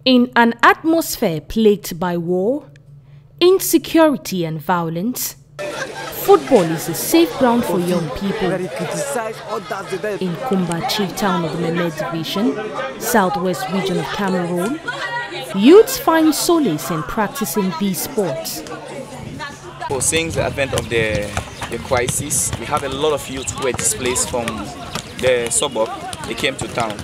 In an atmosphere plagued by war, insecurity and violence, football is a safe ground for young people. In Kumba, chief town of the Mehmet Division, southwest region of Cameroon, youths find solace in practicing these sports. Since the advent of the crisis, we have a lot of youth who were displaced from the suburb. They came to town,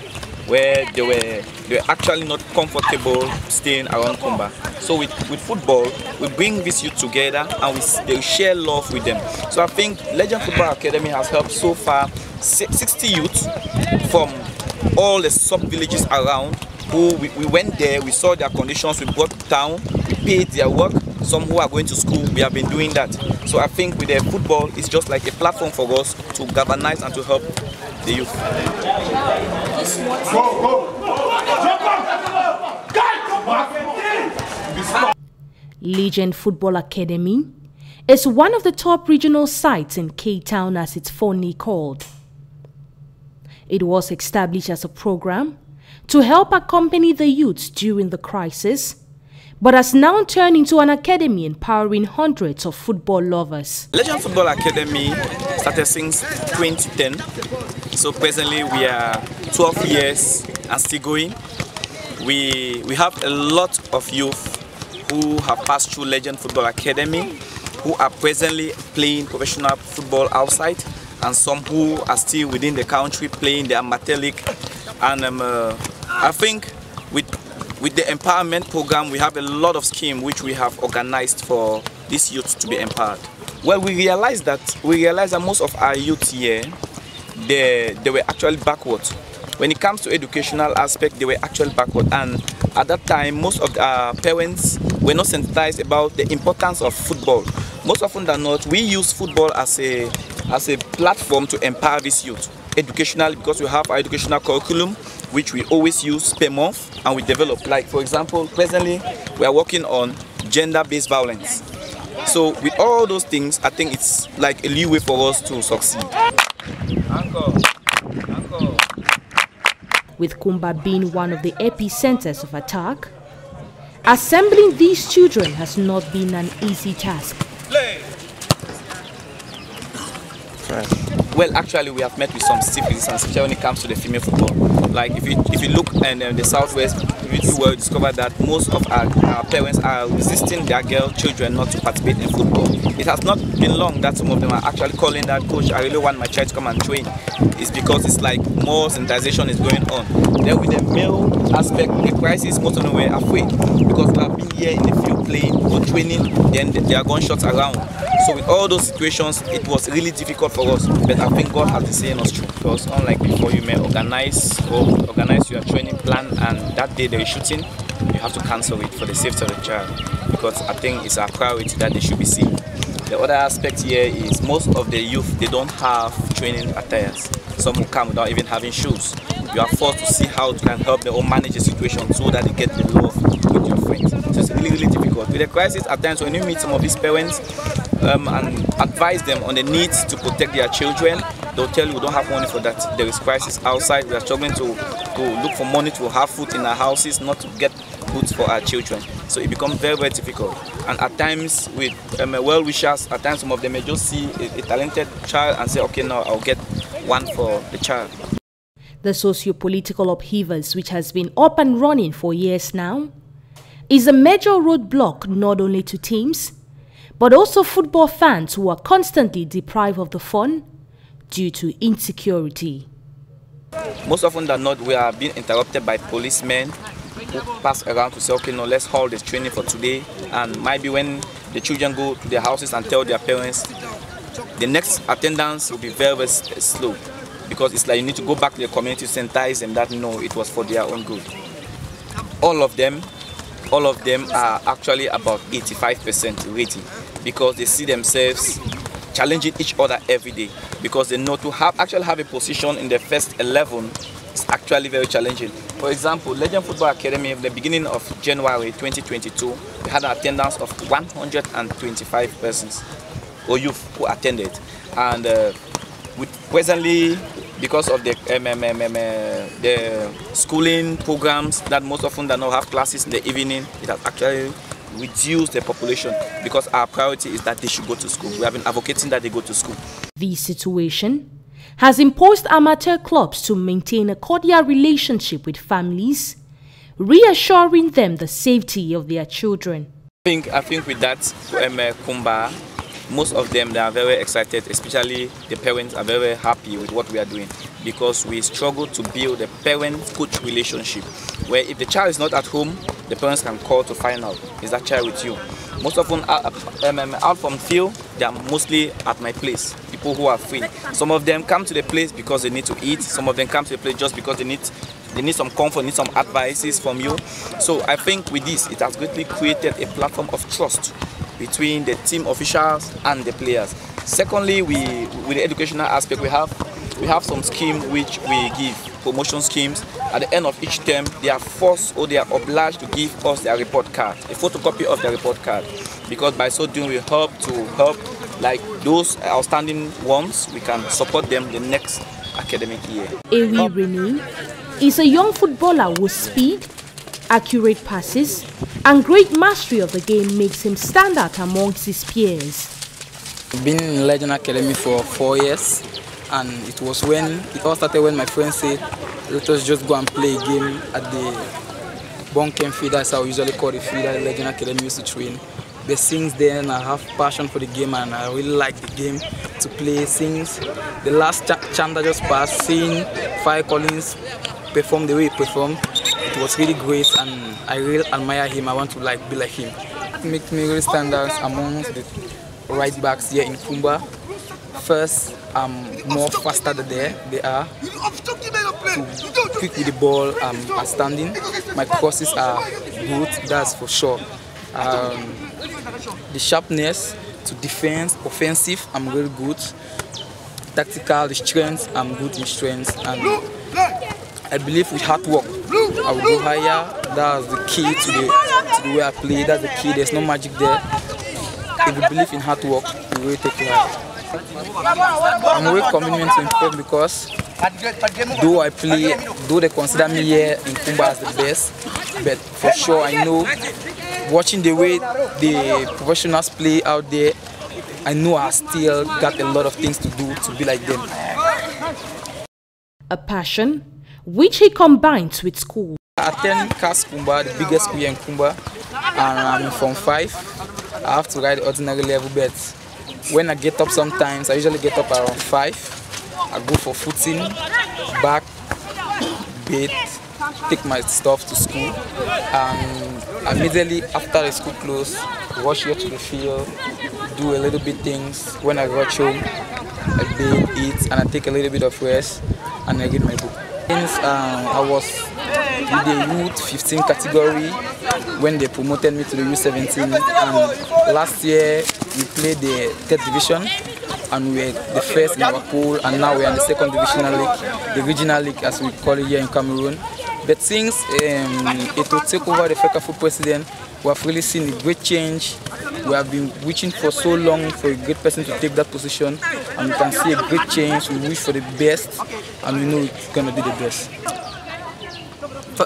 where they were actually not comfortable staying around Kumba. So with football, we bring these youth together and they share love with them. So I think Legend Football Academy has helped so far 60 youth from all the sub-villages around who we went there, we saw their conditions, we brought down, we paid their work. Some who are going to school, we have been doing that. So I think with the football, it's just like a platform for us to galvanize and to help the youth. Legend Football Academy is one of the top regional sites in K-Town, as it's fondly called. It was established as a program to help accompany the youths during the crisis, but has now turned into an academy empowering hundreds of football lovers. Legend Football Academy started since 2010. So presently we are 12 years and still going. We have a lot of youth who have passed through Legend Football Academy, who are presently playing professional football outside, and some who are still within the country playing the amateur league. And I think with the empowerment program, we have a lot of schemes which we have organized for these youth to be empowered. Well, we realized that most of our youth here, they were actually backward. When it comes to educational aspect, they were actually backward. And at that time, most of our parents were not sensitized about the importance of football. Most often than not, we use football as a platform to empower these youth educationally, because we have our educational curriculum which we always use per month, and we develop. Like for example, presently we are working on gender-based violence. So with all those things, I think it's like a leeway for us to succeed. With Kumba being one of the epicenters of attack, assembling these children has not been an easy task. Well, actually, we have met with some stiff resistance, especially when it comes to the female football. Like if you look in the southwest, you will discover that most of our parents are resisting their girl children not to participate in football. It has not been long that some of them are actually calling that, "Coach, I really want my child to come and train." It's because it's like more sensitization is going on. Then with the male aspect, the crisis, most of them were afraid because they have been here in the field playing or training, then they are gunshots around. So with all those situations, it was really difficult for us. But I think God has been saying us true, because unlike before, you may organize your training plan, and that day they're shooting, you have to cancel it for the safety of the child, because I think it's our priority that they should be seen. The other aspect here is most of the youth, they don't have training attires. Some will come without even having shoes. You are forced to see how you can help them or manage the situation so that they get the love with your friends. So it's really, really difficult. With the crisis, at times when you meet some of these parents and advise them on the needs to protect their children, they'll tell you we don't have money for that. There is crisis outside. We are struggling to look for money to have food in our houses, not to get food for our children. So it becomes very, very difficult. And at times with well-wishers, at times some of them may just see a talented child and say, okay, now I'll get one for the child. The socio-political upheavals, which has been up and running for years now, is a major roadblock not only to teams, but also football fans who are constantly deprived of the fun due to insecurity. Most often than not, we are being interrupted by policemen who pass around to say, okay, no, let's hold this training for today. And maybe when the children go to their houses and tell their parents, the next attendance will be very, very slow, because it's like you need to go back to the community to sensitize them that no, it was for their own good. All of them are actually about 85% rating, because they see themselves challenging each other every day, because they know to actually have a position in the first 11 is actually very challenging. For example, Legend Football Academy, at the beginning of January 2022, we had an attendance of 125 persons or youth who attended, and presently because of the schooling programs that most often do not have classes in the evening, it has actually reduced the population, because our priority is that they should go to school. We have been advocating that they go to school. This situation has imposed amateur clubs to maintain a cordial relationship with families, reassuring them the safety of their children. I think with that, Kumba, most of them, they are very excited, especially the parents are very happy with what we are doing, because we struggle to build a parent-coach relationship where if the child is not at home, the parents can call to find out, is that child with you? Most often out from field, they are mostly at my place, people who are free. Some of them come to the place because they need to eat, some of them come to the place just because they need some comfort, need some advices from you. So I think with this, it has greatly created a platform of trust between the team officials and the players. Secondly, with the educational aspect, we have some scheme which we give, promotion schemes. At the end of each term, they are forced or they are obliged to give us their report card, a photocopy of their report card, because by so doing we help like those outstanding ones, we can support them the next academic year. Ewi Rene is a young footballer whose speed, accurate passes, and great mastery of the game makes him stand out amongst his peers. I've been in Legend Academy for 4 years, and it all started when my friends said, let us just go and play a game at the Bunkem field. That's how we usually call the field that Legend Academy used to train. But since then, I have passion for the game and I really like the game to play. Since the last champ that just passed, seeing Fire Collins perform the way he performed, it was really great and I really admire him. I want to be like him. It makes me really stand out amongst the right backs here in Kumba. First, I'm more faster than they are. Quick with the ball, I'm outstanding. My crosses are good, that's for sure. The sharpness to defense, offensive, I'm really good. Tactical, the strength, I'm good in strength. And I believe with hard work, I will go higher. That's the key to the way I play. That's the key. There's no magic there. If you believe in hard work, you will take it high. I'm really committed to improve because though they consider me here in Kumba as the best, but for sure I know, watching the way the professionals play out there, I know I still got a lot of things to do to be like them. A passion which he combines with school. I attend CAS Kumba, the biggest school here in Kumba, and I'm in Form 5. I have to ride the ordinary level, but when I get up sometimes, I usually get up around 5. I go for footing, back, bait, take my stuff to school, and immediately after the school close, rush here to the field, do a little bit things. When I rush home, I bathe, eat, and I take a little bit of rest, and I read my book. Since I was in the youth 15 category when they promoted me to the U17, and last year we played the 3rd division and we were the first in our pool, and now we are in the 2nd divisional league, the regional league as we call it here in Cameroon. But since it will take over the FECAFO president, we have really seen a great change. We have been wishing for so long for a great person to take that position, and we can see a great change. We wish for the best, and we know it's going to be the best.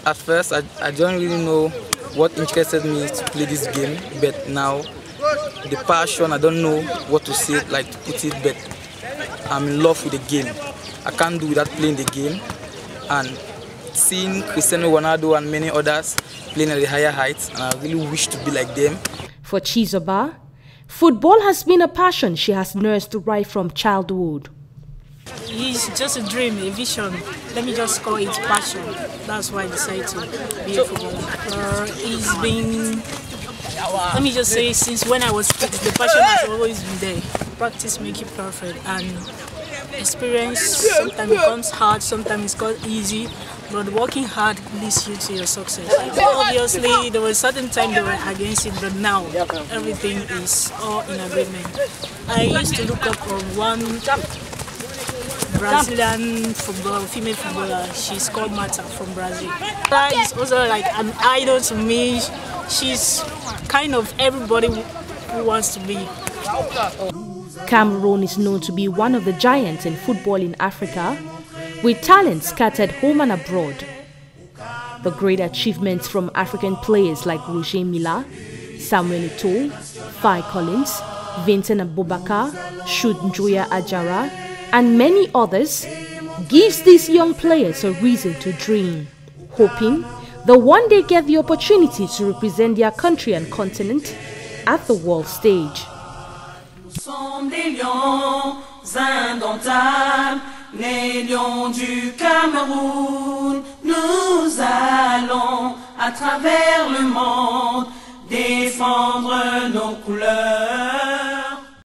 At first, I don't really know what interested me to play this game, but now the passion, I don't know what to say, like to put it, but I'm in love with the game. I can't do without playing the game, and seeing Cristiano Ronaldo and many others playing at the higher heights, and I really wish to be like them. For Chizoba, football has been a passion she has nursed right from childhood. It's just a dream, a vision. Let me just call it passion. That's why I decided to be a footballer. It's been, let me just say, since when I was kid, the passion has always been there. Practice makes you perfect, and experience sometimes becomes hard, sometimes it's called easy, but working hard leads you to your success. Obviously, there was a certain time they were against it, but now everything is all in agreement. I used to look up on one Brazilian footballer, female footballer. She's called Marta from Brazil. She's also like an idol to me. She's kind of everybody who wants to be. Cameroon is known to be one of the giants in football in Africa, with talent scattered home and abroad. The great achievements from African players like Roger Milla, Samuel Eto'o, Fai Collins, Vincent Abubakar, Shud Njoya Ajara, and many others gives these young players a reason to dream, hoping they'll one day get the opportunity to represent their country and continent at the world stage. Nous sommes des lions indomptables, les lions du Cameroun. Nous allons à travers le monde défendre nos couleurs.